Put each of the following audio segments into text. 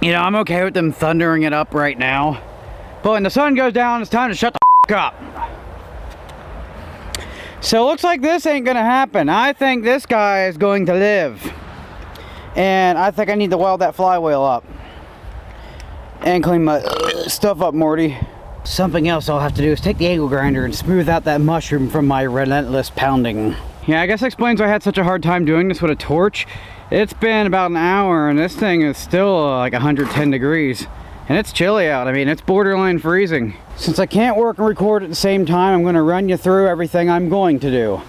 You know, I'm okay with them thundering it up right now. But when the sun goes down, it's time to shut the f up. So it looks like this ain't gonna happen. I think this guy is going to live. And I think I need to weld that flywheel up. And clean my stuff up, Morty. Something else I'll have to do is take the angle grinder and smooth out that mushroom from my relentless pounding. Yeah, I guess that explains why I had such a hard time doing this with a torch. It's been about an hour and this thing is still like 110 degrees. And it's chilly out. I mean, it's borderline freezing. Since I can't work and record at the same time, I'm going to run you through everything I'm going to do.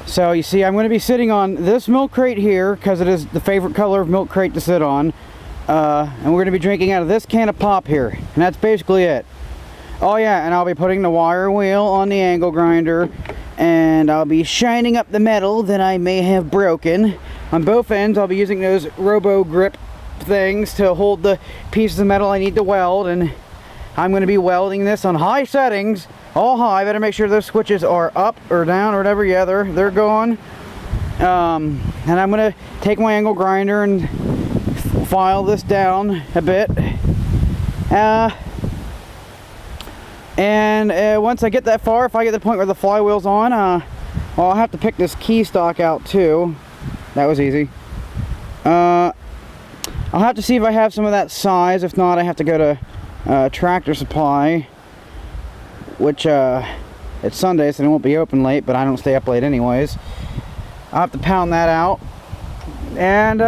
So you see, I'm going to be sitting on this milk crate here because it is the favorite color of milk crate to sit on. And we're going to be drinking out of this can of pop here. And that's basically it. Oh yeah, and I'll be putting the wire wheel on the angle grinder. And I'll be shining up the metal that I may have broken. On both ends, I'll be using those robo grip things to hold the pieces of metal I need to weld, and I'm going to be welding this on high settings, all high. Better make sure those switches are up or down or whatever. Yeah, they're going. And I'm going to take my angle grinder and file this down a bit. And once I get that far, if I get to the point where the flywheel's on, well, I'll have to pick this key stock out too. That was easy. I'll have to see if I have some of that size. If not, I have to go to Tractor Supply, which it's Sunday, so it won't be open late, but I don't stay up late anyways. I'll have to pound that out. And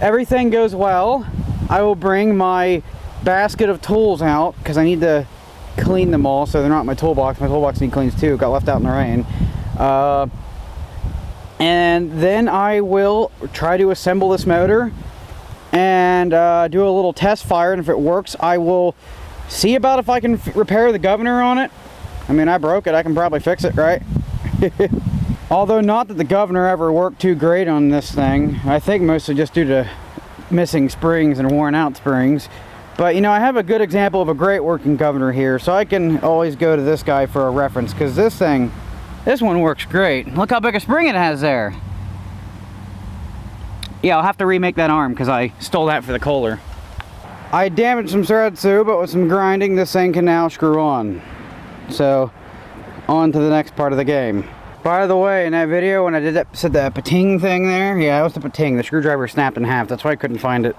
everything goes well, I will bring my basket of tools out because I need to clean them all so they're not in my toolbox. My toolbox needs cleans too. Got left out in the rain. And then I will try to assemble this motor and do a little test fire, and if it works, I will see about if I can repair the governor on it. I mean, I broke it, I can probably fix it, right? Although not that the governor ever worked too great on this thing. I think mostly just due to missing springs and worn out springs. But you know, I have a good example of a great working governor here, so I can always go to this guy for a reference, because this one works great. Look how big a spring it has there. Yeah, I'll have to remake that arm because I stole that for the Kohler. I damaged some threads too, but with some grinding, this thing can now screw on. So, on to the next part of the game. By the way, in that video when I said the pating thing there, yeah, it was the pating. The screwdriver snapped in half. That's why I couldn't find it.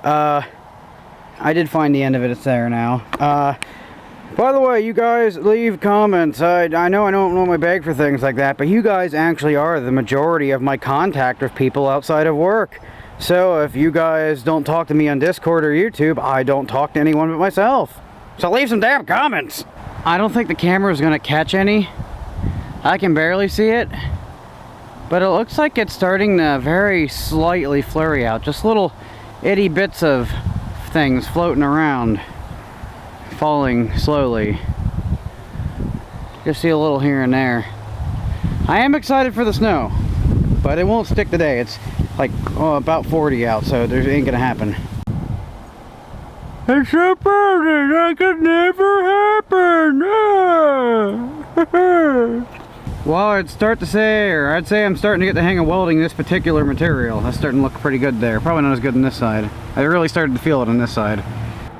I did find the end of it. It's there now. By the way, you guys leave comments. I know I don't normally beg for things like that, but you guys actually are the majority of my contact with people outside of work. So if you guys don't talk to me on Discord or YouTube, I don't talk to anyone but myself. So leave some damn comments. I don't think the camera is going to catch any. I can barely see it. But it looks like it's starting to very slightly flurry out. Just little itty bits of things floating around. Falling slowly. Just see a little here and there. I am excited for the snow, but it won't stick today. It's like about 40 out, so there ain't gonna happen. It's so burning, that could never happen. Well, I'd say I'm starting to get the hang of welding this particular material. That's starting to look pretty good there. Probably not as good on this side. I really started to feel it on this side.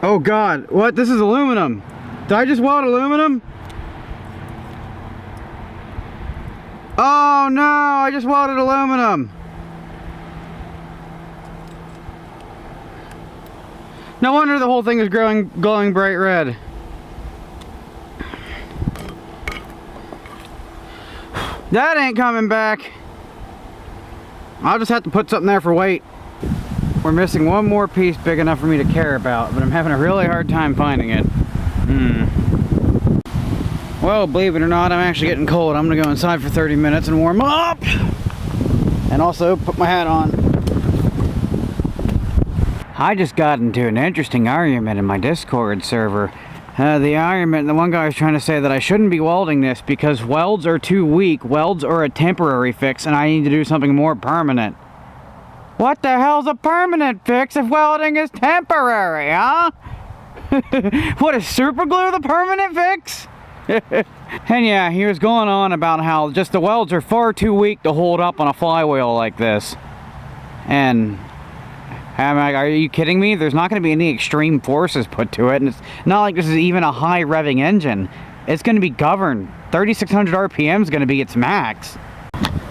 Oh God, what? This is aluminum. Did I just weld aluminum? Oh no, I just welded aluminum. No wonder the whole thing is glowing bright red. That ain't coming back. I'll just have to put something there for weight. We're missing one more piece big enough for me to care about, but I'm having a really hard time finding it. Well, believe it or not, I'm actually getting cold. I'm gonna go inside for 30 minutes and warm up. And also put my hat on. I just got into an interesting argument in my Discord server. The one guy was trying to say that I shouldn't be welding this because welds are too weak. Welds are a temporary fix and I need to do something more permanent. What the hell's a permanent fix if welding is temporary, huh? What, is super glue the permanent fix? And yeah, he was going on about how just the welds are far too weak to hold up on a flywheel like this. And I'm like, are you kidding me? There's not going to be any extreme forces put to it, and it's not like this is even a high revving engine. It's going to be governed. 3,600 RPM is going to be its max.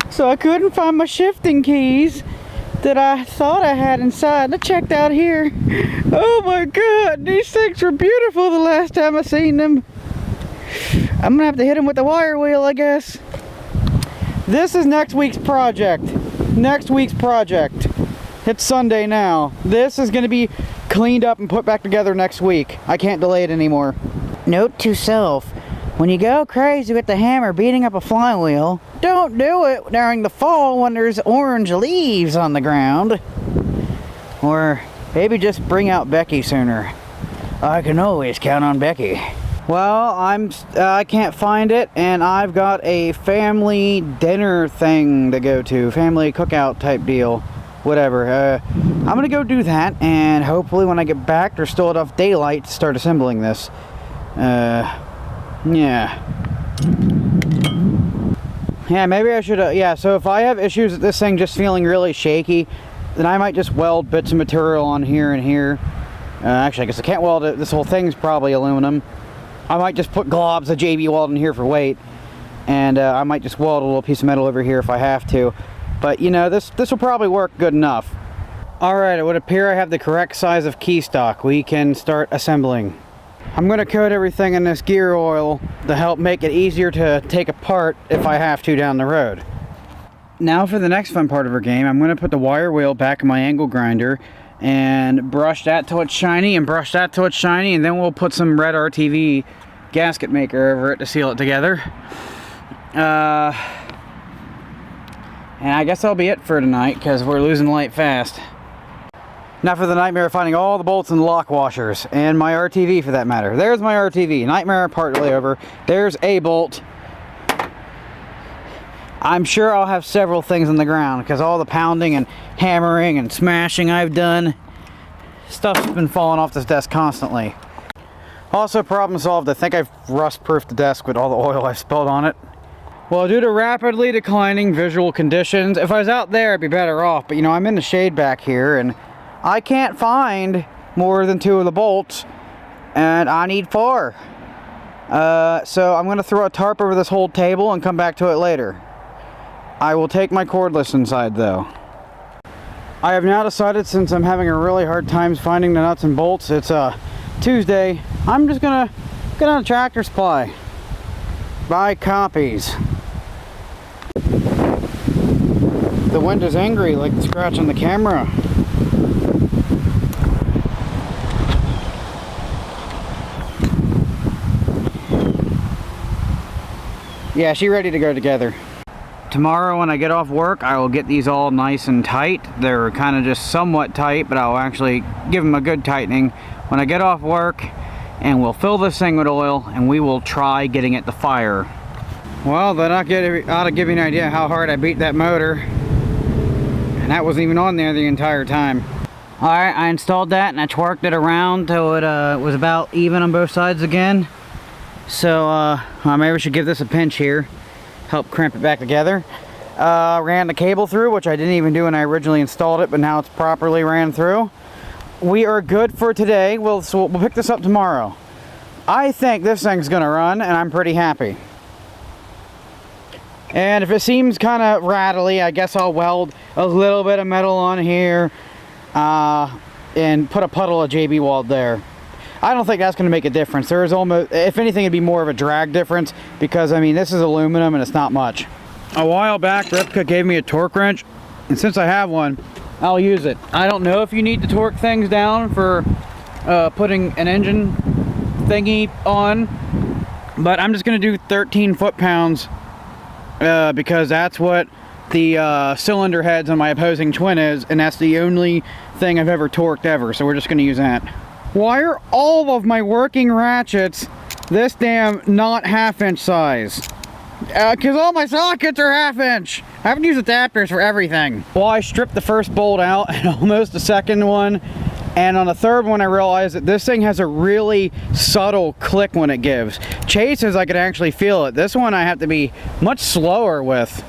So I couldn't find my shifting keys that I thought I had inside. I checked out here. Oh my god, these things were beautiful the last time I seen them. I'm gonna have to hit them with the wire wheel, I guess. This is next week's project. Next week's project. It's Sunday now. This is gonna be cleaned up and put back together next week. I can't delay it anymore. Note to self, when you go crazy with the hammer beating up a flywheel, don't do it during the fall when there's orange leaves on the ground. Or maybe just bring out Becky sooner. I can always count on Becky. Well, I can't find it, and I've got a family dinner thing to go to. Family cookout type deal. Whatever. I'm gonna go do that, and hopefully when I get back there's still enough daylight to start assembling this. Yeah. Yeah, maybe I should, yeah, so if I have issues with this thing just feeling really shaky, then I might just weld bits of material on here and here. Actually, I guess I can't weld it. This whole thing's probably aluminum. I might just put globs of JB weld in here for weight. And I might just weld a little piece of metal over here if I have to. But, you know, this will probably work good enough. Alright, it would appear I have the correct size of key stock. We can start assembling. I'm going to coat everything in this gear oil to help make it easier to take apart if I have to down the road. Now for the next fun part of our game, I'm going to put the wire wheel back in my angle grinder and brush that till it's shiny and brush that till it's shiny, and then we'll put some red RTV gasket maker over it to seal it together. And I guess that'll be it for tonight because we're losing light fast. Now for the nightmare of finding all the bolts and the lock washers, and my RTV for that matter. There's my RTV. Nightmare partly over. There's a bolt. I'm sure I'll have several things on the ground because all the pounding and hammering and smashing I've done, stuff's been falling off this desk constantly. Also, problem solved. I think I've rust-proofed the desk with all the oil I've spilled on it. Well, due to rapidly declining visual conditions, if I was out there I'd be better off, but you know, I'm in the shade back here and I can't find more than 2 of the bolts, and I need 4. So I'm going to throw a tarp over this whole table and come back to it later. I will take my cordless inside though. I have now decided, since I'm having a really hard time finding the nuts and bolts, it's Tuesday, I'm just going to get on a Tractor Supply. Buy copies. The wind is angry like the scratch on the camera. Yeah, she's ready to go together. Tomorrow when I get off work, I will get these all nice and tight. They're kind of just somewhat tight, but I'll actually give them a good tightening when I get off work, and we'll fill this thing with oil and we will try getting it to fire. Well, that ought to give you an idea how hard I beat that motor. And that wasn't even on there the entire time. Alright, I installed that and I twerked it around till it was about even on both sides again. So maybe we should give this a pinch here, help crimp it back together. Ran the cable through, which I didn't even do when I originally installed it, but now it's properly ran through. We are good for today. We'll pick this up tomorrow. I think this thing's gonna run, and I'm pretty happy. And if it seems kind of rattly, I guess I'll weld a little bit of metal on here and put a puddle of JB weld there. I don't think that's going to make a difference. There is almost, if anything, it'd be more of a drag difference because, I mean, this is aluminum and it's not much. A while back, Ripka gave me a torque wrench, and since I have one, I'll use it. I don't know if you need to torque things down for putting an engine thingy on, but I'm just going to do 13 foot-pounds because that's what the cylinder heads on my opposing twin is, and that's the only thing I've ever torqued ever, so we're just going to use that. Why are all of my working ratchets this damn not half-inch size? Because all my sockets are half-inch. I haven't used adapters for everything. Well, I stripped the first bolt out and almost the second one. And on the third one, I realized that this thing has a really subtle click when it gives. Chases, I could actually feel it. This one I have to be much slower with.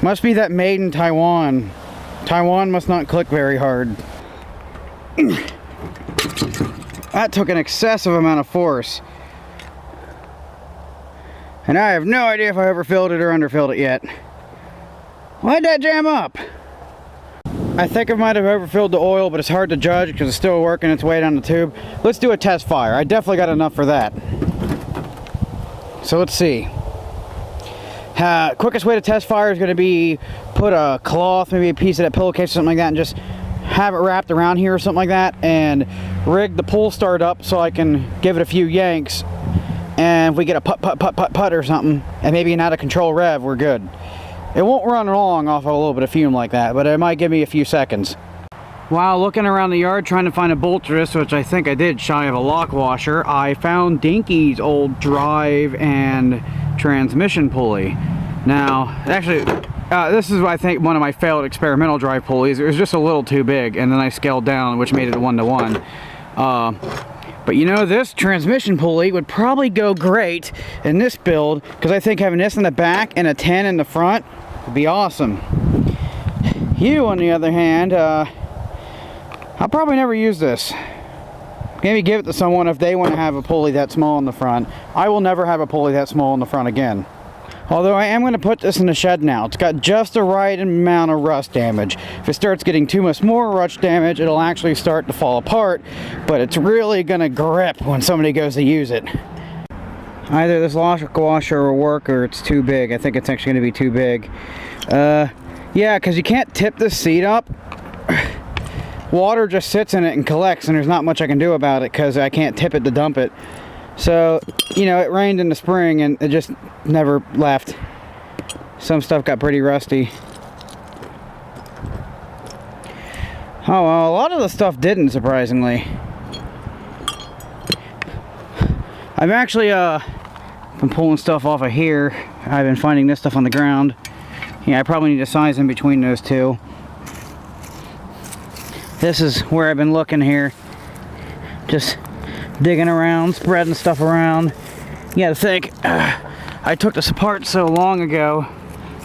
Must be that made in Taiwan. Taiwan must not click very hard. That took an excessive amount of force. And I have no idea if I overfilled it or underfilled it yet. Why'd that jam up? I think I might have overfilled the oil, but it's hard to judge because it's still working its way down the tube. Let's do a test fire. I definitely got enough for that. So let's see. Quickest way to test fire is going to be put a cloth, maybe a piece of that pillowcase or something like that, and just have it wrapped around here or something like that, and rig the pull start up so I can give it a few yanks. And if we get a put or something, and maybe an out of control rev, we're good. It won't run long off of a little bit of fume like that, but it might give me a few seconds. While looking around the yard trying to find a bolt to this, which I think I did shy of a lock washer, I found Dinky's old drive and transmission pulley. Now, actually, this is, I think, one of my failed experimental drive pulleys. It was just a little too big, and then I scaled down, which made it a 1-to-1. But you know, this transmission pulley would probably go great in this build, because I think having this in the back and a 10 in the front would be awesome. You, on the other hand, I'll probably never use this. Maybe give it to someone if they want to have a pulley that small in the front. I will never have a pulley that small in the front again. Although I am going to put this in the shed now. It's got just the right amount of rust damage. If it starts getting too much more rust damage, it'll actually start to fall apart. But it's really going to grip when somebody goes to use it. Either this lock washer will work or it's too big. I think it's actually going to be too big. Yeah, because you can't tip this seat up. Water just sits in it and collects, and there's not much I can do about it because I can't tip it to dump it. So, you know, it rained in the spring and it just never left. Some stuff got pretty rusty. Oh, well, a lot of the stuff didn't, surprisingly. I've actually been pulling stuff off of here. I've been finding this stuff on the ground. Yeah, I probably need to size in between those two. This is where I've been looking here. Just digging around, spreading stuff around. You gotta think, I took this apart so long ago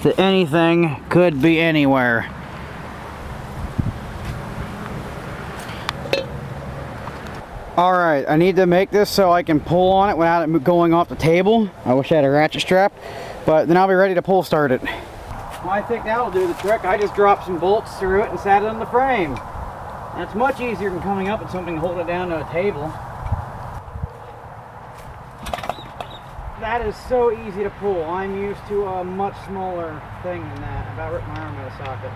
that anything could be anywhere. Alright, I need to make this so I can pull on it without it going off the table. I wish I had a ratchet strap, but then I'll be ready to pull start it. Well, I think that'll do the trick. I just dropped some bolts through it and sat it on the frame. That's much easier than coming up with something to hold it down to a table. That is so easy to pull. I'm used to a much smaller thing than that. I about ripped my arm out of socket.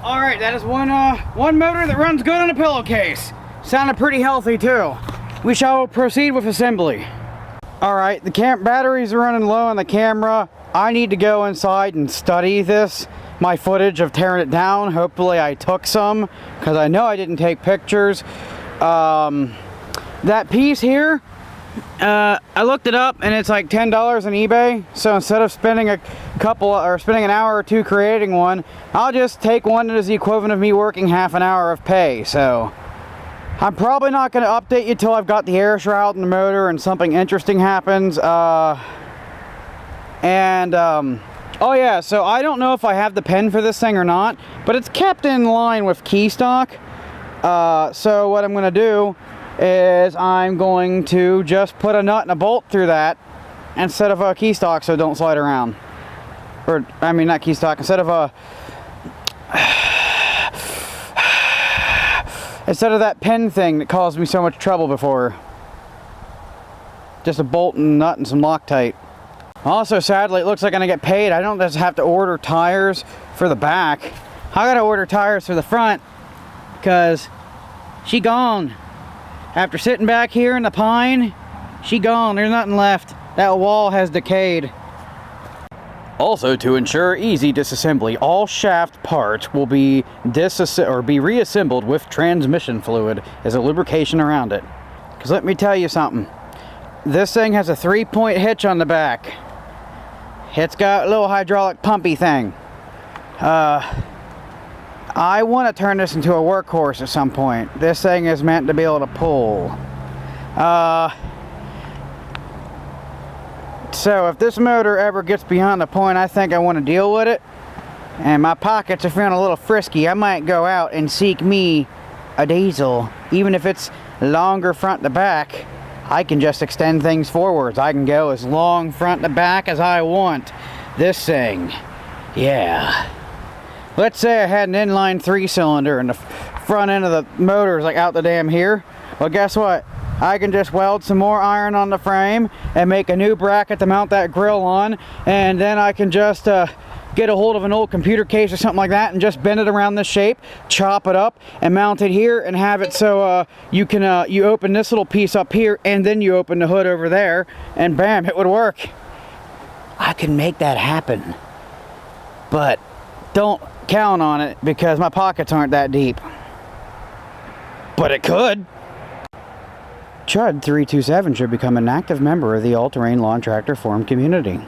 Alright, that is one motor that runs good on a pillowcase. Sounded pretty healthy too. We shall proceed with assembly. Alright, the batteries are running low on the camera. I need to go inside and study this. My footage of tearing it down. Hopefully I took some, because I know I didn't take pictures. That piece here, I looked it up and it's like $10 on eBay. So instead of spending spending an hour or two creating one, I'll just take one that is the equivalent of me working half an hour of pay. So I'm probably not going to update you till I've got the air shroud and the motor and something interesting happens. Oh yeah, so I don't know if I have the pen for this thing or not, but it's kept in line with key stock. So what I'm going to do is I'm going to just put a nut and a bolt through that instead of a key stock so it don't slide around. Or, I mean, not key stock, instead of that pen thing that caused me so much trouble before. Just a bolt and nut and some Loctite. Also, sadly, it looks like I'm gonna get paid. I don't just have to order tires for the back. I gotta order tires for the front because she gone. After sitting back here in the pine, she gone. There's nothing left. That wall has decayed. Also, to ensure easy disassembly, all shaft parts will be reassembled with transmission fluid as a lubrication around it. Because let me tell you something. This thing has a 3-point hitch on the back. It's got a little hydraulic pumpy thing. I want to turn this into a workhorse at some point. This thing is meant to be able to pull. So if this motor ever gets beyond the point I think I want to deal with it, and my pockets are feeling a little frisky, I might go out and seek me a diesel. Even if it's longer front to back, I can just extend things forwards. I can go as long front to back as I want. This thing, yeah. Let's say I had an inline 3-cylinder and the front end of the motor is like out the damn here. Well, guess what? I can just weld some more iron on the frame and make a new bracket to mount that grill on, and then I can just get a hold of an old computer case or something like that and just bend it around this shape, chop it up and mount it here, and have it so you can you open this little piece up here and then you open the hood over there, and bam, it would work. I can make that happen, but don't count on it because my pockets aren't that deep. But it could. Chud 327 should become an active member of the all-terrain lawn tractor forum community.